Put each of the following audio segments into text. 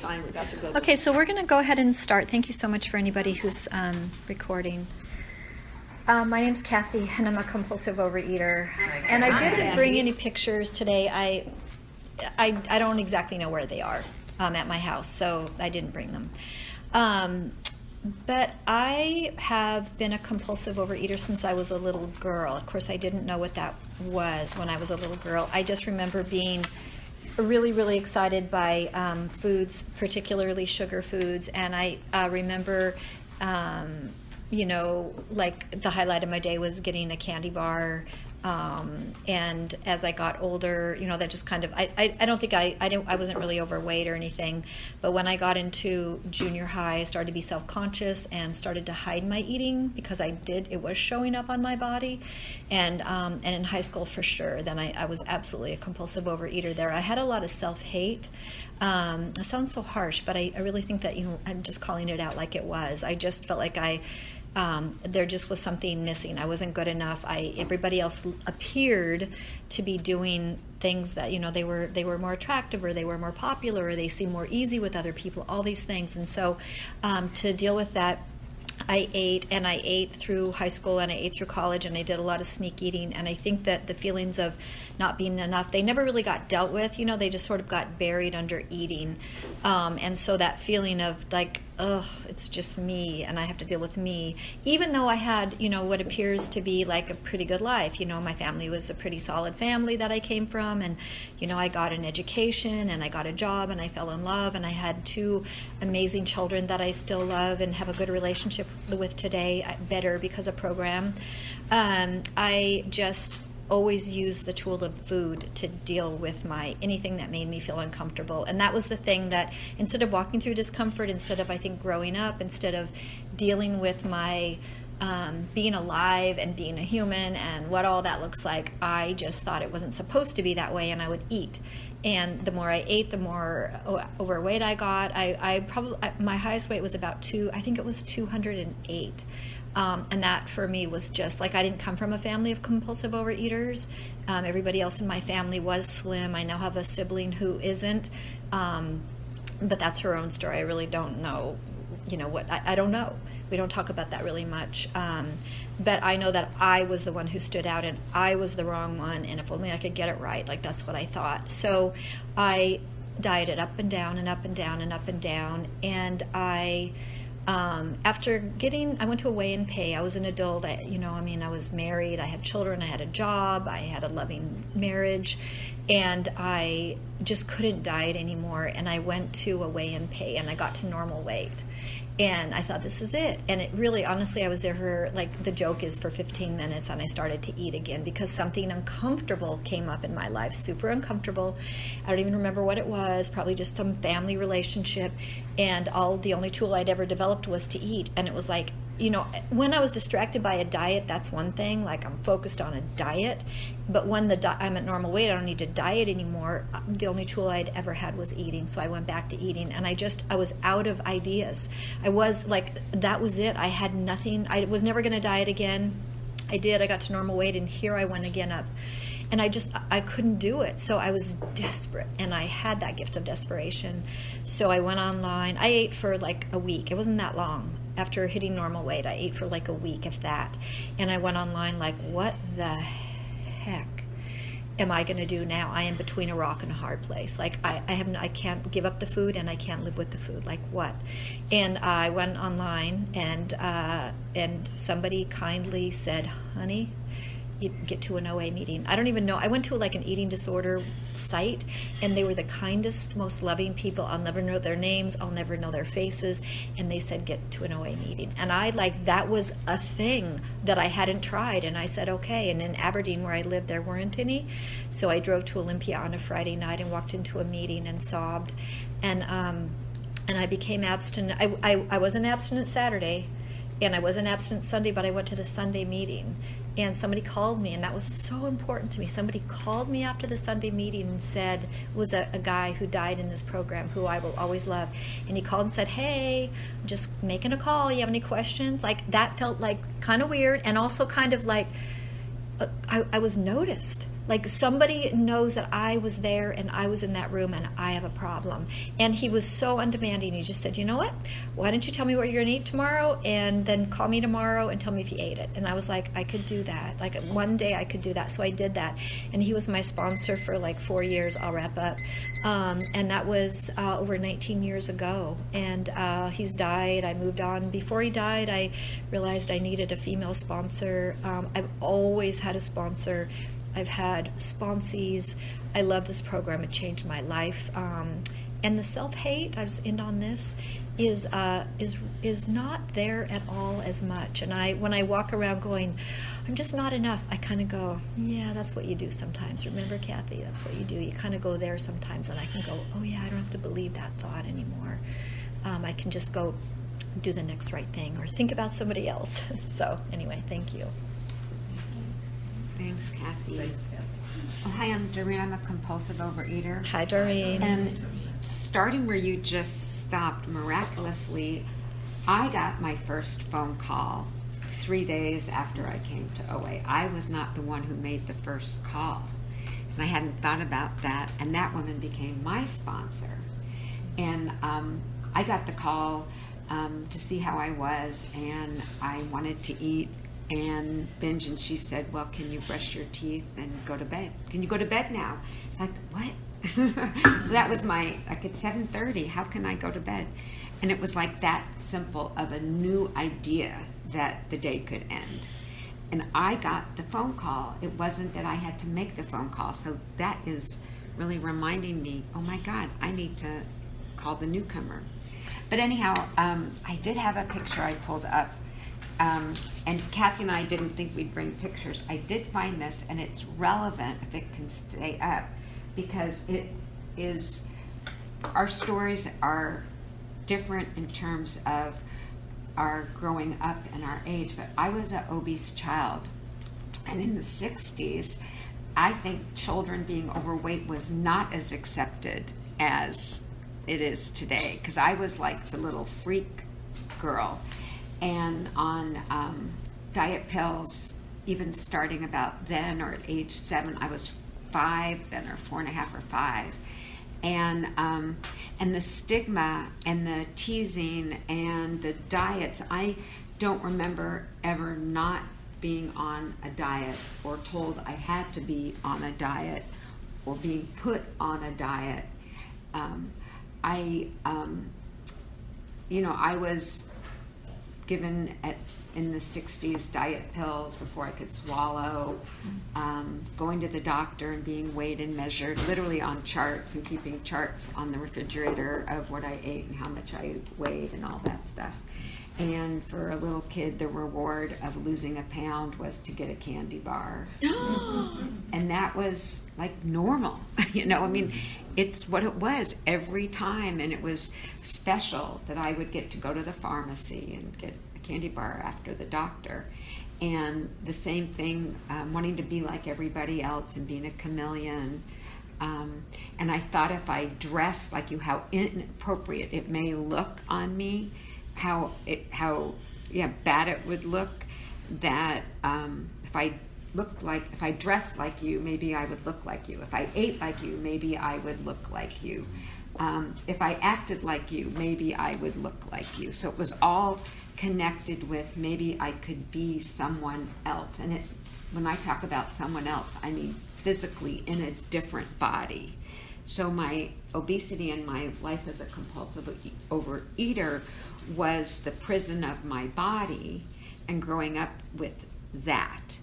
time. That's a good. Okay, so we're going to go ahead and start. Thank you so much for anybody who's recording. My name's Kathy, and I'm a compulsive overeater. And I didn't bring any pictures today. I don't exactly know where they are at my house, so I didn't bring them. But I have been a compulsive overeater since I was a little girl. Of course, I didn't know what that was when I was a little girl. I just remember being really, really excited by foods, particularly sugar foods. And I remember, like the highlight of my day was getting a candy bar. And as I got older, that just kind of, I don't think I wasn't really overweight or anything, but when I got into junior high, I started to be self-conscious and started to hide my eating because it was showing up on my body. And in high school for sure, then I was absolutely a compulsive overeater there. I had a lot of self-hate. It sounds so harsh, but I really think that, I'm just calling it out like it was. I just felt like there just was something missing. I wasn't good enough. Everybody else appeared to be doing things that, they were more attractive, or they were more popular, or they seemed more easy with other people, all these things. And so to deal with that, I ate through high school, and I ate through college, and I did a lot of sneak eating. And I think that the feelings of not being enough, they never really got dealt with. They just sort of got buried under eating. And so that feeling of like, ugh, it's just me, and I have to deal with me. Even though I had, what appears to be like a pretty good life. My family was a pretty solid family that I came from, and, I got an education, and I got a job, and I fell in love, and I had 2 amazing children that I still love and have a good relationship with today, better because of program. I just always use the tool of food to deal with anything that made me feel uncomfortable. And that was the thing that, instead of walking through discomfort, instead of, I think, growing up, instead of dealing with my being alive and being a human and what all that looks like, I just thought it wasn't supposed to be that way, and I would eat. And the more I ate, the more overweight I got. I probably, my highest weight was about 208. And that for me was just like, I didn't come from a family of compulsive overeaters. Everybody else in my family was slim. I now have a sibling who isn't, but that's her own story. I really don't know, I don't know. We don't talk about that really much. But I know that I was the one who stood out, and I was the wrong one, and if only I could get it right, like that's what I thought. So I dieted up and down and up and down and up and down, and I went to a weigh and pay. I was an adult. I was married. I had children. I had a job. I had a loving marriage, and I just couldn't diet anymore. And I went to a weigh and pay, and I got to normal weight. And I thought, this is it. And it really, honestly, I was there for, like, the joke is for 15 minutes, and I started to eat again because something uncomfortable came up in my life, super uncomfortable. I don't even remember what it was, probably just some family relationship. And the only tool I'd ever developed was to eat. And it was like, when I was distracted by a diet, that's one thing, like I'm focused on a diet. But when I'm at normal weight, I don't need to diet anymore. The only tool I'd ever had was eating. So I went back to eating, and I was out of ideas. I was like, that was it. I had nothing. I was never going to diet again. I did. I got to normal weight, and here I went again up. And I couldn't do it. So I was desperate, and I had that gift of desperation. So I went online. I ate for like a week. It wasn't that long. After hitting normal weight, I ate for like a week, if that. And I went online like, what the heck am I going to do now? I am between a rock and a hard place. Like I can't give up the food, and I can't live with the food. Like what? And I went online, and somebody kindly said, honey, you get to an OA meeting. I don't even know. I went to like an eating disorder site, and they were the kindest, most loving people. I'll never know their names. I'll never know their faces. And they said, get to an OA meeting. And that was a thing that I hadn't tried. And I said, okay. And in Aberdeen, where I lived, there weren't any. So I drove to Olympia on a Friday night and walked into a meeting and sobbed. And I became abstinent. I wasn't abstinent Saturday, and I wasn't abstinent Sunday, but I went to the Sunday meeting. And somebody called me, and that was so important to me. Somebody called me after the Sunday meeting and said, it was a guy who died in this program who I will always love. And he called and said, hey, I'm just making a call. You have any questions? Like, that felt like kind of weird, and also kind of like I was noticed. Like somebody knows that I was there and I was in that room and I have a problem. And he was so undemanding. He just said, you know what? Why don't you tell me what you're going to eat tomorrow, and then call me tomorrow and tell me if you ate it. And I was like, I could do that. Like one day I could do that. So I did that. And he was my sponsor for like 4 years. I'll wrap up. And that was over 19 years ago. And he's died. I moved on. Before he died, I realized I needed a female sponsor. I've always had a sponsor. I've had sponsees. I love this program. It changed my life. And the self-hate, I'll just end on this, is not there at all as much. And when I walk around going, I'm just not enough, I kind of go, yeah, that's what you do sometimes. Remember, Kathy, that's what you do. You kind of go there sometimes, and I can go, oh yeah, I don't have to believe that thought anymore. I can just go do the next right thing or think about somebody else. So anyway, thank you. Thanks, Kathy. Oh, hi, I'm Doreen. I'm a compulsive overeater. Hi, Doreen. And starting where you just stopped, miraculously, I got my first phone call 3 days after I came to OA. I was not the one who made the first call. And I hadn't thought about that. And that woman became my sponsor. And I got the call to see how I was, and I wanted to eat and binge, and she said, well, can you brush your teeth and go to bed? Can you go to bed now? It's like, what? So that was like at 7:30, how can I go to bed? And it was like that simple of a new idea that the day could end. And I got the phone call. It wasn't that I had to make the phone call. So that is really reminding me, oh my God, I need to call the newcomer. But anyhow, I did have a picture I pulled up. And Kathy and I didn't think we'd bring pictures. I did find this, and it's relevant if it can stay up, because it is, our stories are different in terms of our growing up and our age. But I was an obese child, and in the 60s, I think children being overweight was not as accepted as it is today, because I was like the little freak girl. And on diet pills, even starting about then, or at age 7, I was 5 then, or 4.5 or 5. And the stigma and the teasing and the diets, I don't remember ever not being on a diet or told I had to be on a diet or being put on a diet. I was given in the 60s diet pills before I could swallow, going to the doctor and being weighed and measured literally on charts and keeping charts on the refrigerator of what I ate and how much I weighed and all that stuff. And for a little kid, the reward of losing a pound was to get a candy bar. And that was like normal, it's what it was every time. And it was special that I would get to go to the pharmacy and get a candy bar after the doctor. And the same thing, wanting to be like everybody else and being a chameleon. And I thought if I dressed like you, how inappropriate it may look on me, how bad it would look, that if I dressed like you, maybe I would look like you. If I ate like you, maybe I would look like you. If I acted like you, maybe I would look like you. So it was all connected with maybe I could be someone else. And when I talk about someone else, I mean physically in a different body. So my obesity and my life as a compulsive overeater was the prison of my body, and growing up with that.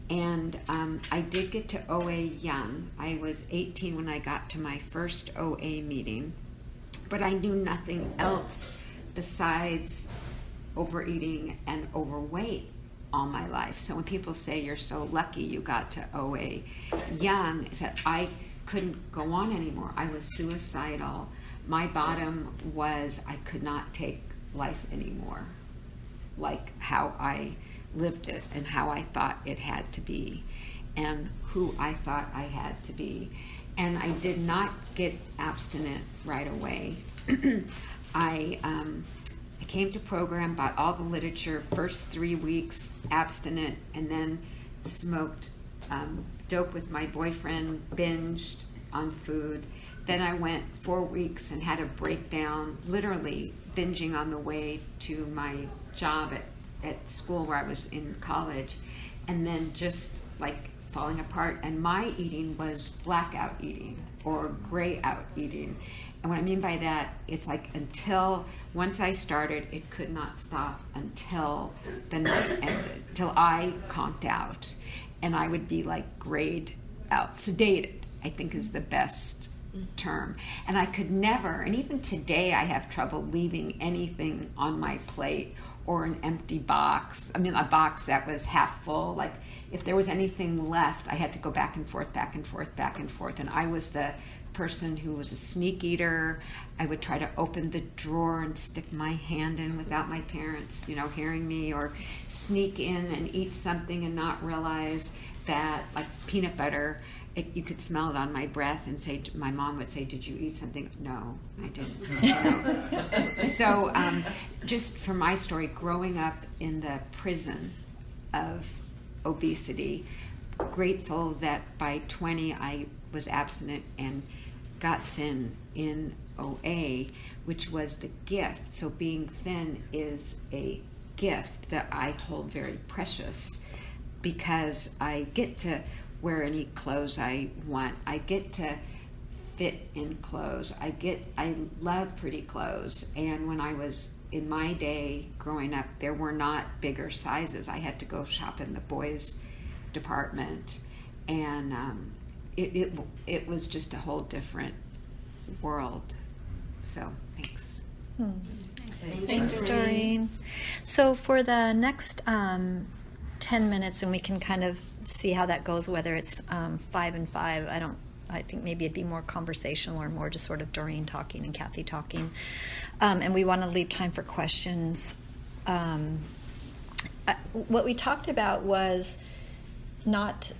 And I did get to OA young. I was 18 when I got to my first OA meeting, but I knew nothing else besides overeating and overweight all my life. So when people say you're so lucky you got to OA young, is that I couldn't go on anymore. I was suicidal. My bottom was I could not take life anymore, like how I lived it and how I thought it had to be and who I thought I had to be. And I did not get abstinent right away. I came to program, bought all the literature, first 3 weeks abstinent, and then smoked dope with my boyfriend, binged on food. Then I went 4 weeks and had a breakdown, literally binging on the way to my job at school where I was in college, and then just like falling apart. And my eating was blackout eating or gray out eating. And what I mean by that, it's like until once I started, it could not stop until the night ended, till I conked out. And I would be like grayed out, sedated, I think is the best term. And I could never, and even today I have trouble leaving anything on my plate or an empty box. I mean, a box that was half full. Like if there was anything left, I had to go back and forth, back and forth, back and forth. And I was the person who was a sneak eater. I would try to open the drawer and stick my hand in without my parents, hearing me, or sneak in and eat something and not realize that, like peanut butter, you could smell it on my breath and say, my mom would say, "Did you eat something?" No, I didn't. So just for my story, growing up in the prison of obesity, grateful that by 20 I was abstinent and got thin in OA, which was the gift. So being thin is a gift that I hold very precious, because I get to wear any clothes I want. I get to fit in clothes. I love pretty clothes. And when I was in my day growing up, there were not bigger sizes. I had to go shop in the boys department, and it was just a whole different world. So thanks. Thanks, Doreen. So for the next 10 minutes, and we can kind of see how that goes, whether it's 5 and 5. I think maybe it'd be more conversational or more just sort of Doreen talking and Kathy talking. And we want to leave time for questions. What we talked about was not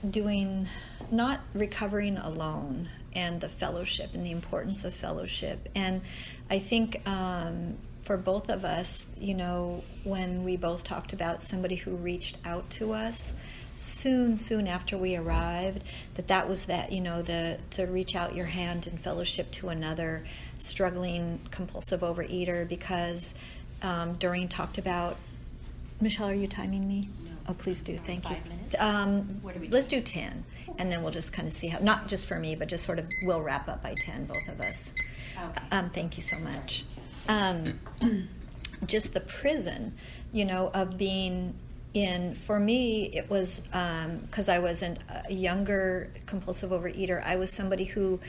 recovering alone, and the fellowship and the importance of fellowship. And I think for both of us, when we both talked about somebody who reached out to us soon after we arrived, that was to reach out your hand in fellowship to another struggling compulsive overeater, because Doreen talked about, Michelle, are you timing me? No. Oh, please do. Thank you. 5 minutes? What are we Let's do 10, and then we'll just kind of see how, not just for me, but just sort of we'll wrap up by 10, both of us. Okay. Thank you so much. Just the prison, of being in, for me, it was, because I was a younger compulsive overeater, I was somebody who,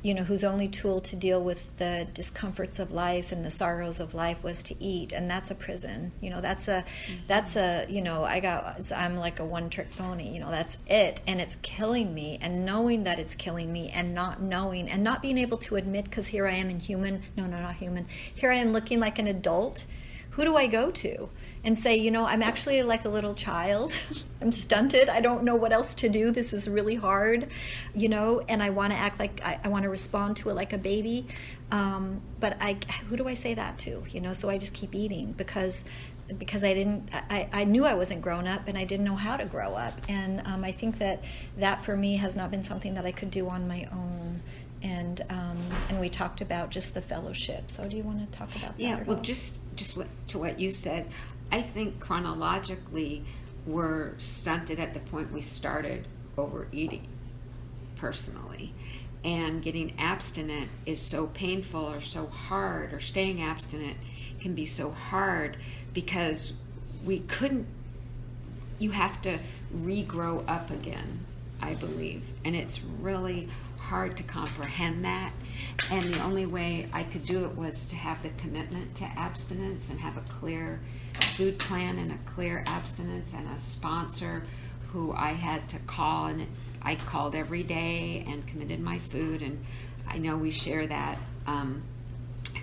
whose only tool to deal with the discomforts of life and the sorrows of life was to eat, and that's a prison. I'm like a one-trick pony. That's it, and it's killing me. And knowing that it's killing me, and not knowing, and not being able to admit, because here I am not human. Here I am looking like an adult. Who do I go to and say, I'm actually like a little child. I'm stunted. I don't know what else to do. This is really hard, and I want to act like I want to respond to it like a baby. But who do I say that to? So I just keep eating because I knew I wasn't grown up, and I didn't know how to grow up. And I think that for me has not been something that I could do on my own. And we talked about just the fellowship. So do you want to talk about that? Yeah, well, just to what you said, I think chronologically we're stunted at the point we started overeating, personally. And getting abstinent is so painful or so hard, or staying abstinent can be so hard, because you have to regrow up again, I believe. And it's really hard to comprehend that, and the only way I could do it was to have the commitment to abstinence and have a clear food plan and a clear abstinence, and a sponsor who I had to call, and I called every day and committed my food, and I know we share that, and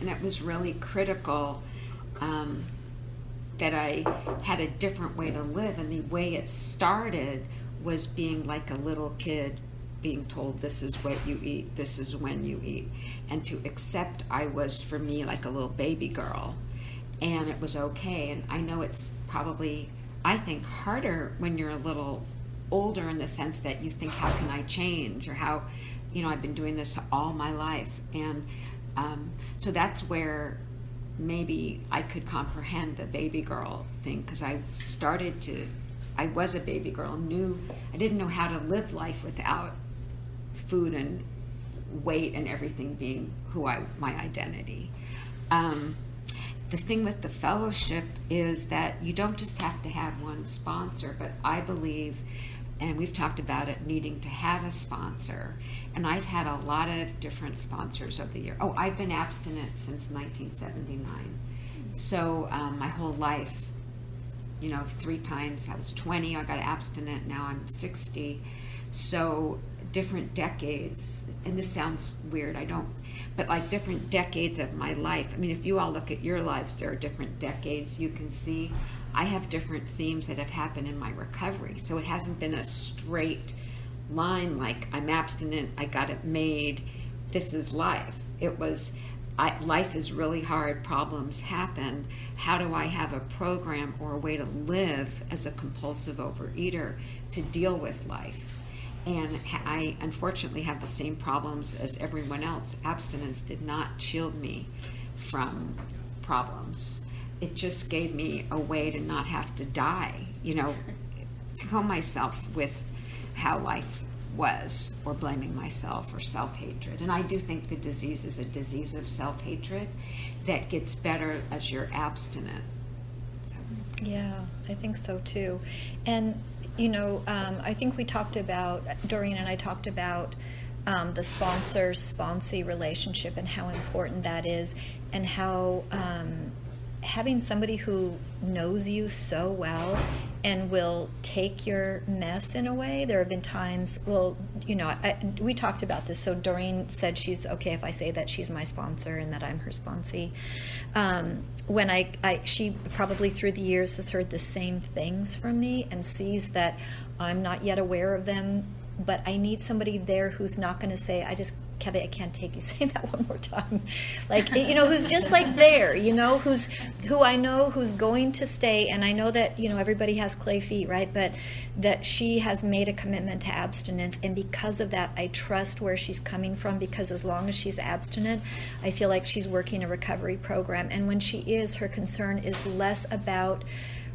it was really critical that I had a different way to live. And the way it started was being like a little kid, being told this is what you eat, this is when you eat, and to accept I was, for me, like a little baby girl, and it was okay. And I know it's probably, I think, harder when you're a little older in the sense that you think, how can I change, or how, I've been doing this all my life. And so that's where maybe I could comprehend the baby girl thing, because I was a baby girl, I didn't know how to live life without food and weight and everything being my identity. The thing with the fellowship is that you don't just have to have one sponsor, but I believe, and we've talked about it, needing to have a sponsor. And I've had a lot of different sponsors over the year. Oh, I've been abstinent since 1979. So my whole life, 3 times. I was 20, I got abstinent, now I'm 60. So different decades, and this sounds weird, but like different decades of my life. I mean, if you all look at your lives, there are different decades you can see. I have different themes that have happened in my recovery. So it hasn't been a straight line like I'm abstinent, I got it made, this is life. It was, life is really hard, problems happen. How do I have a program or a way to live as a compulsive overeater to deal with life? And I unfortunately have the same problems as everyone else. Abstinence did not shield me from problems. It just gave me a way to not have to die, kill myself with how life was, or blaming myself, or self-hatred. And I do think the disease is a disease of self-hatred that gets better as you're abstinent. So. Yeah, I think so too. And I think we talked about, Doreen and I talked about the sponsor-sponsee relationship and how important that is, and how having somebody who knows you so well and will take your mess in a way. There have been times, we talked about this. So Doreen said she's okay if I say that she's my sponsor and that I'm her sponsee. When she probably through the years has heard the same things from me and sees that I'm not yet aware of them, but I need somebody there who's not going to say, Kathy, I can't take you saying that one more time. Like, who's just like there, who I know who's going to stay. And I know that, everybody has clay feet, right? But that she has made a commitment to abstinence. And because of that, I trust where she's coming from, because as long as she's abstinent, I feel like she's working a recovery program. And when she is, her concern is less about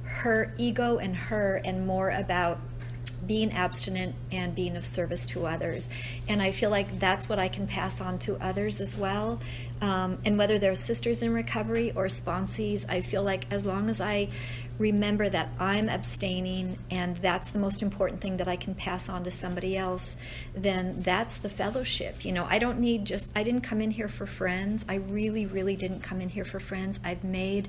her ego and more about being abstinent and being of service to others. And I feel like that's what I can pass on to others as well. And whether they're sisters in recovery or sponsees, I feel like as long as I remember that I'm abstaining and that's the most important thing that I can pass on to somebody else, then that's the fellowship. I didn't come in here for friends. I really, really didn't come in here for friends. I've made,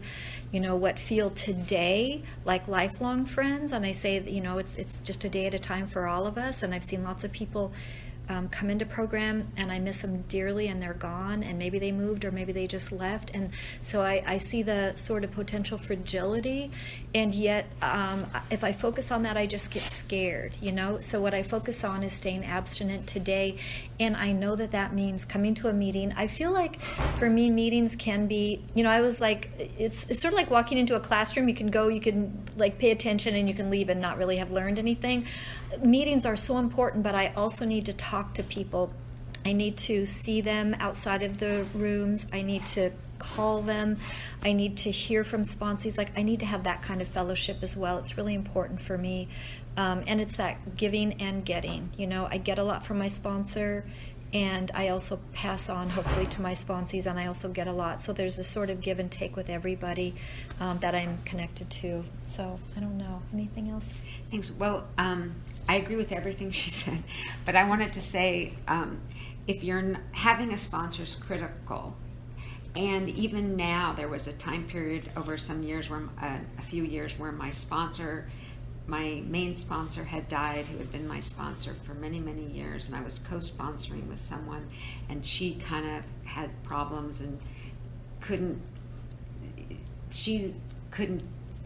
what feel today like lifelong friends. And I say that, it's just a day at a time for all of us. And I've seen lots of people come into program and I miss them dearly and they're gone, and maybe they moved or maybe they just left. And so I see the sort of potential fragility, and yet if I focus on that, I just get scared, So what I focus on is staying abstinent today, and I know that means coming to a meeting. I feel like for me, meetings can be, I was like, it's sort of like walking into a classroom. You can like pay attention and you can leave and not really have learned anything. Meetings are so important, but I also need to talk to people. I need to see them outside of the rooms. I need to call them. I need to hear from sponsees. Like, I need to have that kind of fellowship as well. It's really important for me. And it's that giving and getting. I get a lot from my sponsor, and I also pass on, hopefully, to my sponsees, and I also get a lot. So there's a sort of give and take with everybody that I'm connected to. So I don't know. Anything else? Thanks. Well, I agree with everything she said, but I wanted to say, if you're having a sponsor is critical. And even now, there was a time period over some years where a few years where my main sponsor had died, who had been my sponsor for many, many years, and I was co-sponsoring with someone, and she kind of had problems and couldn't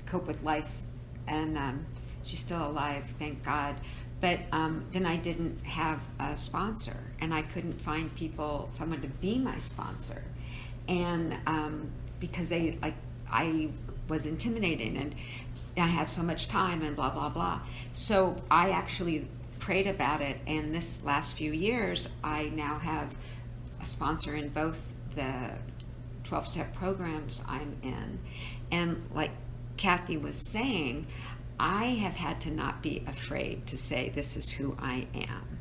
cope with life, and she's still alive, thank God. But then I didn't have a sponsor, and I couldn't find someone to be my sponsor, and because I was intimidating, I have so much time and blah, blah, blah. So I actually prayed about it, and this last few years, I now have a sponsor in both the 12-step programs I'm in. And like Kathy was saying, I have had to not be afraid to say, this is who I am.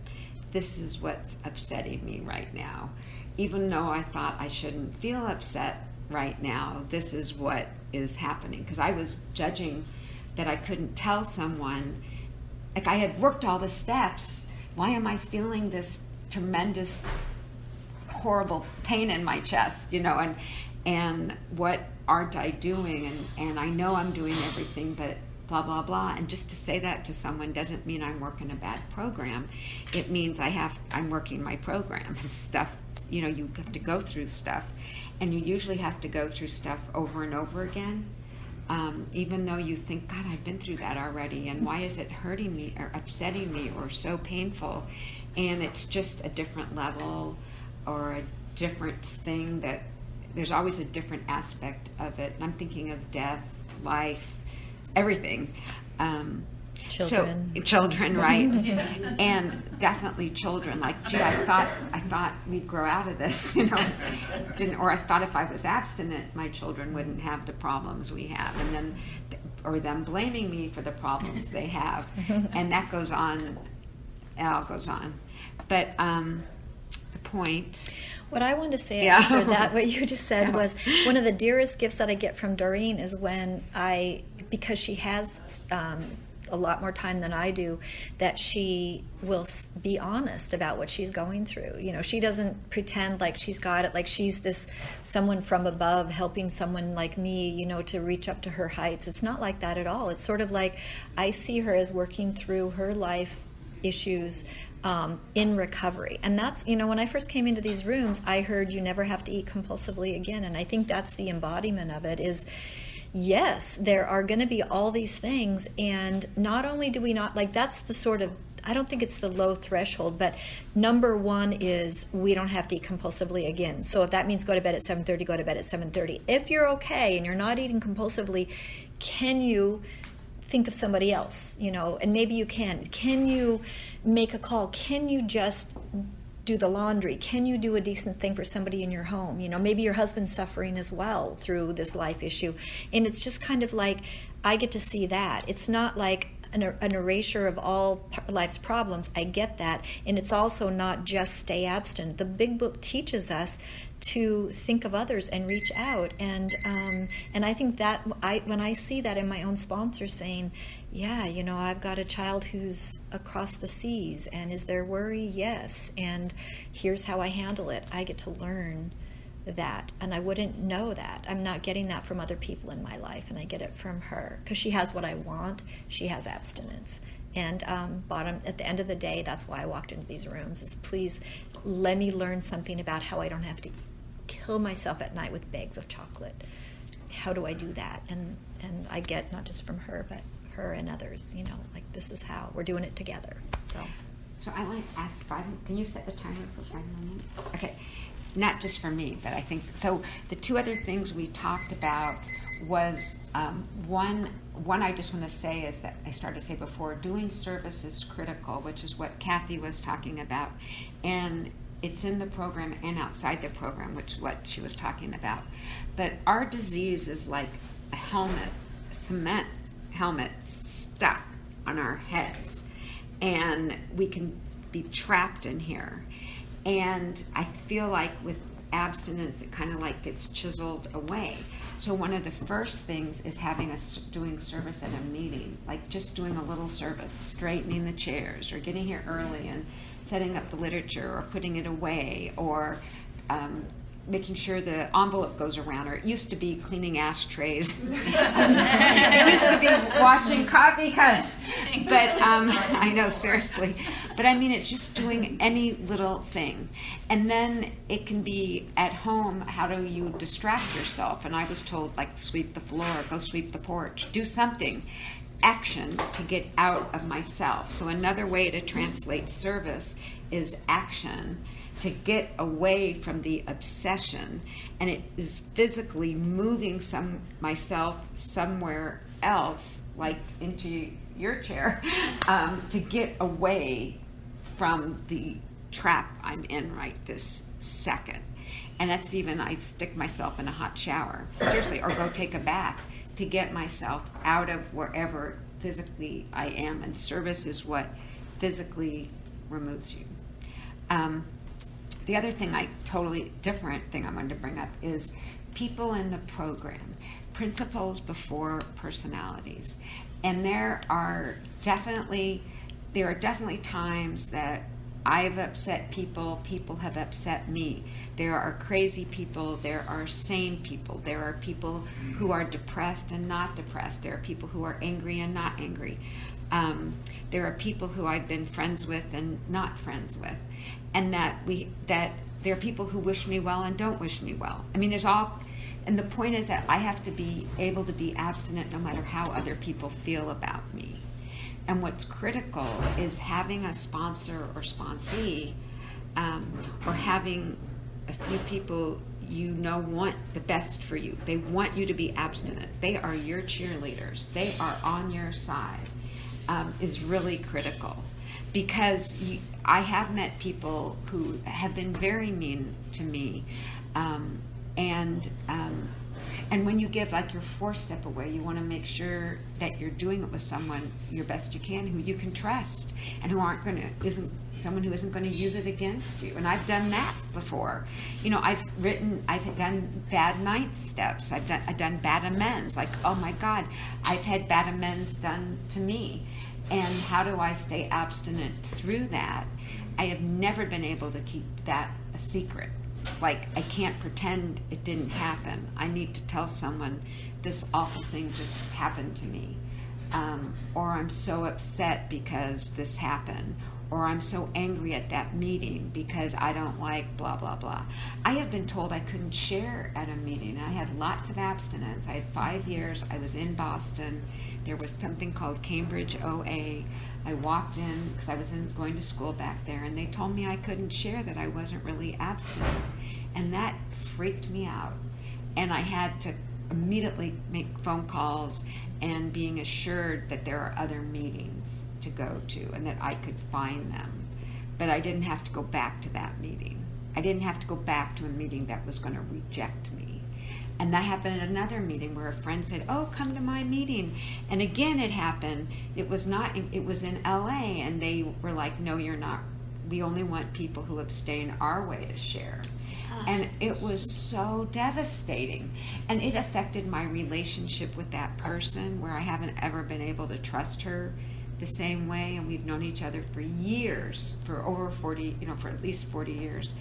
This is what's upsetting me right now. Even though I thought I shouldn't feel upset right now, this is what is happening. Because I was judging that I couldn't tell someone, like I had worked all the steps, why am I feeling this tremendous, horrible pain in my chest, and what aren't I doing? And I know I'm doing everything, but blah, blah, blah. And just to say that to someone doesn't mean I'm working a bad program. It means I'm working my program and stuff. You have to go through stuff. And you usually have to go through stuff over and over again. Even though you think, God, I've been through that already, and why is it hurting me or upsetting me or so painful? And it's just a different level or a different thing, that there's always a different aspect of it. And I'm thinking of death, life, everything. Children. So, children, right? And definitely children. Like, gee, I thought we'd grow out of this, or I thought if I was abstinent, my children wouldn't have the problems we have, and then, or them blaming me for the problems they have, and that goes on. It all goes on. But the point. What I wanted to say after that, what you just said, was one of the dearest gifts that I get from Doreen is when because she has a lot more time than I do, that she will be honest about what she's going through. She doesn't pretend like she's got it, like she's this someone from above helping someone like me, to reach up to her heights. It's not like that at all. It's sort of like I see her as working through her life issues in recovery. And that's, when I first came into these rooms, I heard you never have to eat compulsively again. And I think that's the embodiment of it is, yes, there are going to be all these things. And not only do we not, that's the sort of, I don't think it's the low threshold, but number one is we don't have to eat compulsively again. So if that means go to bed at 7:30, go to bed at 7:30. If you're okay and you're not eating compulsively, can you think of somebody else, and maybe you can you make a call? Can you just do the laundry? Can you do a decent thing for somebody in your home? Maybe your husband's suffering as well through this life issue. And it's just kind of like, I get to see that. It's not like an erasure of all life's problems. I get that. And it's also not just stay abstinent. The big book teaches us to think of others and reach out. And I think that when I see that in my own sponsor saying, yeah, I've got a child who's across the seas, and is there worry? Yes. And here's how I handle it. I get to learn that, and I wouldn't know that. I'm not getting that from other people in my life, and I get it from her because she has what I want. She has abstinence. And at the end of the day, that's why I walked into these rooms, is please let me learn something about how I don't have to kill myself at night with bags of chocolate. How do I do that? And I get not just from her, but her and others, this is how we're doing it together. So I want to ask can you set the timer for 5 minutes? Okay. Not just for me, but I think, so the two other things we talked about was, one I just want to say is that I started to say before, doing service is critical, which is what Kathy was talking about. And it's in the program and outside the program, which is what she was talking about. But our disease is like a cement helmet stuck on our heads. And we can be trapped in here. And I feel like with abstinence, it kind of like gets chiseled away. So one of the first things is doing service at a meeting, like just doing a little service, straightening the chairs, or getting here early and setting up the literature, or putting it away, or making sure the envelope goes around, or it used to be cleaning ashtrays. It used to be washing coffee cups. But I know, seriously. But I mean, it's just doing any little thing. And then it can be at home, how do you distract yourself? And I was told, like, sweep the floor, go sweep the porch, do something. Action to get out of myself. So another way to translate service is action, to get away from the obsession, and it is physically moving myself somewhere else, like into your chair, to get away from the trap I'm in right this second. And that's even, I stick myself in a hot shower, seriously, or go take a bath to get myself out of wherever physically I am. And service is what physically removes you. The other thing, totally different thing I wanted to bring up is people in the program, principles before personalities. And there are definitely times that I've upset people, people have upset me. There are crazy people, there are sane people, there are people who are depressed and not depressed, there are people who are angry and not angry. There are people who I've been friends with and not friends with. And that there are people who wish me well and don't wish me well. I mean, and the point is that I have to be able to be abstinent no matter how other people feel about me. And what's critical is having a sponsor or sponsee, or having a few people want the best for you. They want you to be abstinent. They are your cheerleaders. They are on your side, is really critical. Because I have met people who have been very mean to me, and when you give like your 4th step away, you want to make sure that you're doing it with someone your best you can, who you can trust, and who isn't someone who isn't going to use it against you. And I've done that before. I've done bad 9th steps. I've done bad amends. Like, oh my God, I've had bad amends done to me. And how do I stay abstinent through that? I have never been able to keep that a secret. Like, I can't pretend it didn't happen. I need to tell someone this awful thing just happened to me. Or I'm so upset because this happened. Or I'm so angry at that meeting because I don't like blah, blah, blah. I have been told I couldn't share at a meeting. I had lots of abstinence. I had 5 years. I was in Boston. There was something called Cambridge OA. I walked in because I was going to school back there, and they told me I couldn't share, that I wasn't really abstinent. And that freaked me out. And I had to immediately make phone calls and being assured that there are other meetings to go to and that I could find them. But I didn't have to go back to that meeting. I didn't have to go back to a meeting that was going to reject me. And that happened at another meeting where a friend said, oh, come to my meeting. And again, it happened. It was in LA, and they were like, no, you're not. We only want people who abstain our way to share. And it was so devastating. And it affected my relationship with that person, where I haven't ever been able to trust her the same way. And we've known each other for years, for over 40, for at least 40 years.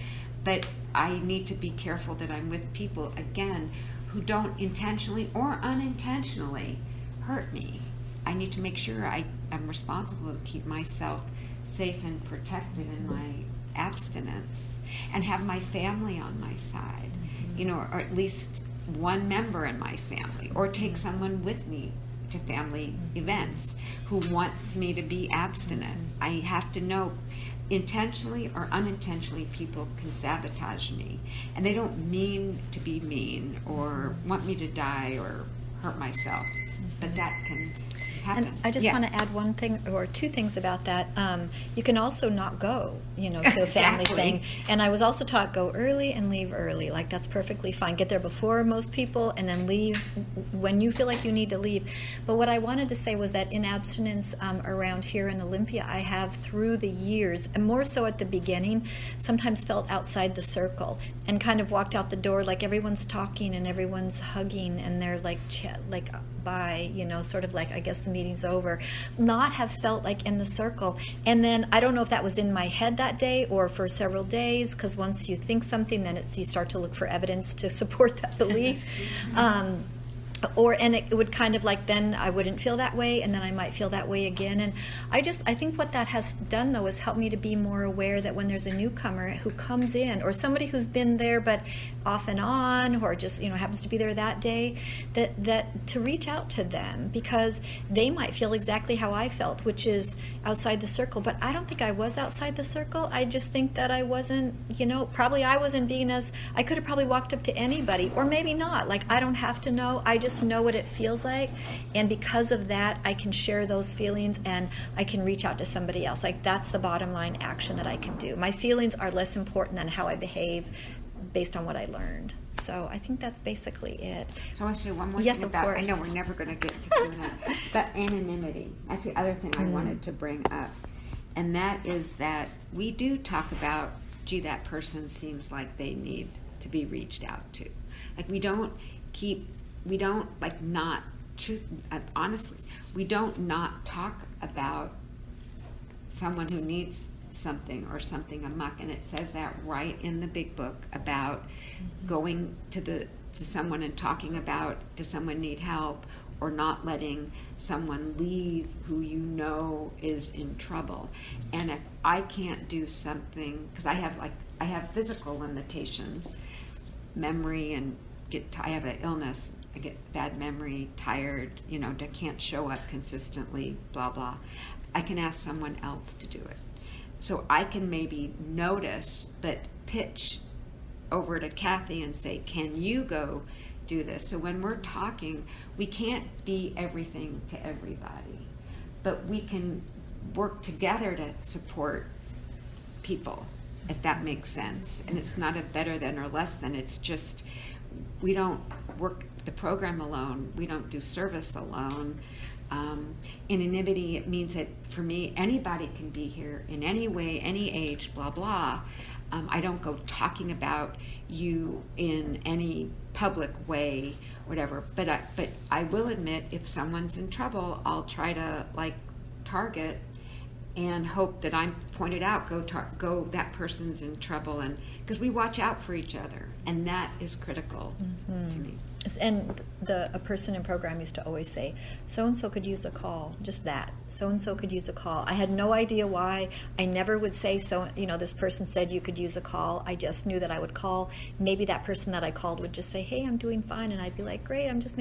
But I need to be careful that I'm with people, again, who don't intentionally or unintentionally hurt me. I need to make sure I'm responsible to keep myself safe and protected in my abstinence, and have my family on my side, or at least one member in my family, or take someone with me to family events who wants me to be abstinent. I have to know, intentionally or unintentionally, people can sabotage me, and they don't mean to be mean or want me to die or hurt myself, but that can happen. And I just want to add one thing or two things about that. You can also not go, to a family Exactly. thing. And I was also taught go early and leave early. Like, that's perfectly fine. Get there before most people and then leave when you feel like you need to leave. But what I wanted to say was that in abstinence around here in Olympia, I have through the years, and more so at the beginning, sometimes felt outside the circle and kind of walked out the door like everyone's talking and everyone's hugging and they're like bye, sort of like, I guess the meeting's over. Not have felt like in the circle. And then I don't know if that was in my head that day or for several days, because once you think something, then you start to look for evidence to support that belief. And it would kind of like, then I wouldn't feel that way, and then I might feel that way again. And I think what that has done, though, is help me to be more aware that when there's a newcomer who comes in, or somebody who's been there but off and on, or just, happens to be there that day, that to reach out to them, because they might feel exactly how I felt, which is outside the circle. But I don't think I was outside the circle. I just think that I wasn't, probably I wasn't being I could have probably walked up to anybody, or maybe not. Like, I don't have to know. I just know what it feels like. And because of that, I can share those feelings, and I can reach out to somebody else. Like, that's the bottom line action that I can do. My feelings are less important than how I behave based on what I learned. So I think that's basically it. So I want to say one more Yes, thing of about, course. I know we're never going to get to doing that, but anonymity. That's the other thing I wanted to bring up. And that is that we do talk about, gee, that person seems like they need to be reached out to. Like, honestly, we don't not talk about someone who needs something or something amok, and it says that right in the big book about going to someone and talking about, does someone need help, or not letting someone leave who is in trouble. And if I can't do something, because I have physical limitations, memory, and I have an illness, I get bad memory, tired, I can't show up consistently, blah blah, I can ask someone else to do it. So I can maybe notice, but pitch over to Kathy and say, can you go do this? So when we're talking, we can't be everything to everybody, but we can work together to support people, if that makes sense. And it's not a better than or less than, it's just, we don't work the program alone, we don't do service alone. Anonymity, it means that for me, anybody can be here in any way, any age, blah blah. I don't go talking about you in any public way, whatever. But I will admit, if someone's in trouble, I'll try to target and hope that I'm pointed out. Go. That person's in trouble, and because we watch out for each other, and that is critical to me. And a person in program used to always say, so-and-so could use a call, just that. So-and-so could use a call. I had no idea why. I never would say, this person said you could use a call. I just knew that I would call. Maybe that person that I called would just say, hey, I'm doing fine. And I'd be like, great, I'm just